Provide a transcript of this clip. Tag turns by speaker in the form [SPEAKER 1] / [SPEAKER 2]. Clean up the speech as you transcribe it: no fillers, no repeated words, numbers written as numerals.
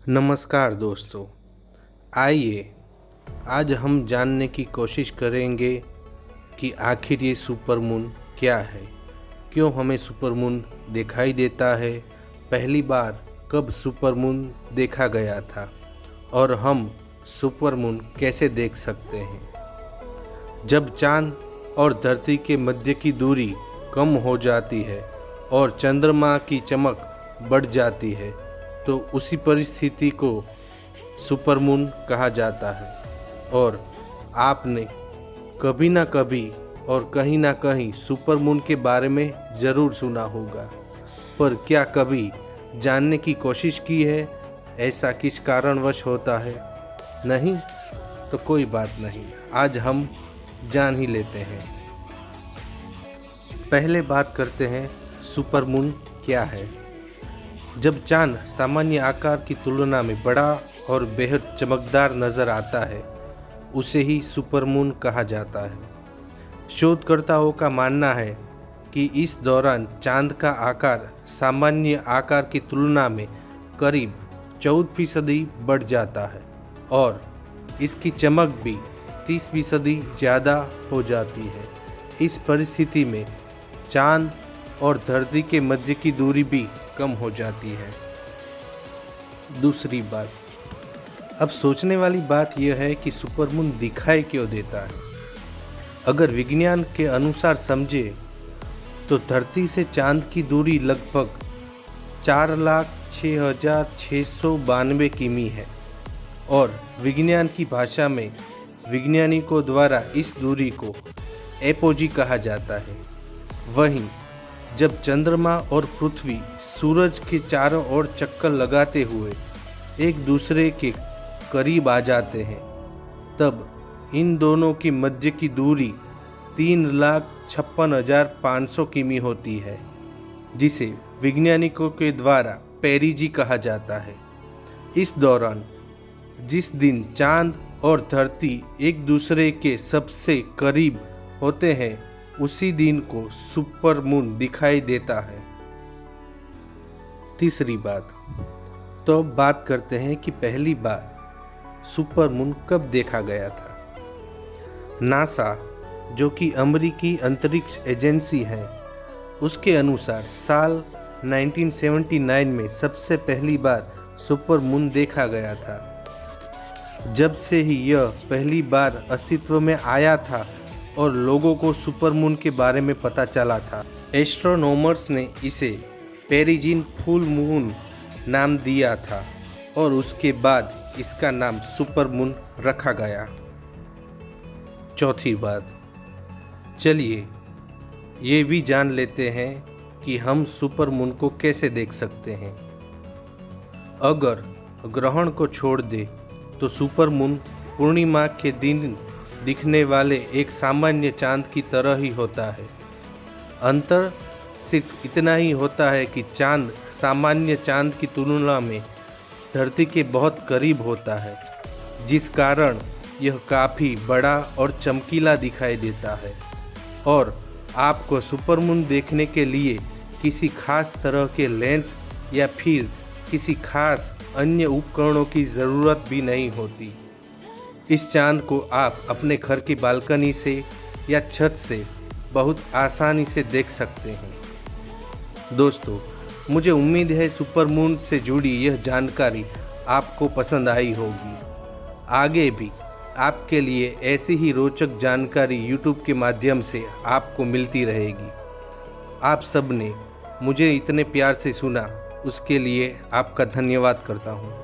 [SPEAKER 1] नमस्कार दोस्तों, आइए आज हम जानने की कोशिश करेंगे कि आखिर ये सुपरमून क्या है, क्यों हमें सुपरमून दिखाई देता है, पहली बार कब सुपरमून देखा गया था और हम सुपरमून कैसे देख सकते हैं। जब चाँद और धरती के मध्य की दूरी कम हो जाती है और चंद्रमा की चमक बढ़ जाती है तो उसी परिस्थिति को सुपरमून कहा जाता है। और आपने कभी ना कभी और कहीं ना कहीं सुपरमून के बारे में ज़रूर सुना होगा, पर क्या कभी जानने की कोशिश की है ऐसा किस कारणवश होता है? नहीं तो कोई बात नहीं, आज हम जान ही लेते हैं। पहले बात करते हैं सुपरमून क्या है। जब चाँद सामान्य आकार की तुलना में बड़ा और बेहद चमकदार नज़र आता है उसे ही सुपरमून कहा जाता है। शोधकर्ताओं का मानना है कि इस दौरान चाँद का आकार सामान्य आकार की तुलना में करीब 14% बढ़ जाता है और इसकी चमक भी 30% ज़्यादा हो जाती है। इस परिस्थिति में चाँद और धरती के मध्य की दूरी भी कम हो जाती है। दूसरी बात, अब सोचने वाली बात यह है कि सुपरमून दिखाई क्यों देता है। अगर विज्ञान के अनुसार समझे तो धरती से चाँद की दूरी लगभग 4,06,692 किमी है और विज्ञान की भाषा में वैज्ञानिकों द्वारा इस दूरी को एपोजी कहा जाता है। वहीं जब चंद्रमा और पृथ्वी सूरज के चारों ओर चक्कर लगाते हुए एक दूसरे के करीब आ जाते हैं तब इन दोनों की मध्य की दूरी 3,56,500 किमी होती है, जिसे वैज्ञानिकों के द्वारा पेरिजी कहा जाता है। इस दौरान जिस दिन चाँद और धरती एक दूसरे के सबसे करीब होते हैं उसी दिन को सुपरमून दिखाई देता है। तीसरी बात, तो अब बात करते हैं कि पहली बार सुपरमून कब देखा गया था। नासा, जो कि अमेरिकी अंतरिक्ष एजेंसी है, उसके अनुसार साल 1979 में सबसे पहली बार सुपरमून देखा गया था। जब से ही यह पहली बार अस्तित्व में आया था और लोगों को सुपरमून के बारे में पता चला था, एस्ट्रोनॉमर्स ने इसे पेरिजियन फुल मून नाम दिया था और उसके बाद इसका नाम सुपरमून रखा गया। चौथी बात, चलिए ये भी जान लेते हैं कि हम सुपरमून को कैसे देख सकते हैं। अगर ग्रहण को छोड़ दे तो सुपरमून पूर्णिमा के दिन दिखने वाले एक सामान्य चाँद की तरह ही होता है। अंतर सिर्फ इतना ही होता है कि चाँद सामान्य चाँद की तुलना में धरती के बहुत करीब होता है, जिस कारण यह काफ़ी बड़ा और चमकीला दिखाई देता है और आपको सुपरमून देखने के लिए किसी खास तरह के लेंस या फिर किसी खास अन्य उपकरणों की ज़रूरत भी नहीं होती। इस चाँद को आप अपने घर की बालकनी से या छत से बहुत आसानी से देख सकते हैं। दोस्तों, मुझे उम्मीद है सुपरमून से जुड़ी यह जानकारी आपको पसंद आई होगी। आगे भी आपके लिए ऐसी ही रोचक जानकारी यूट्यूब के माध्यम से आपको मिलती रहेगी। आप सब ने मुझे इतने प्यार से सुना, उसके लिए आपका धन्यवाद करता हूँ।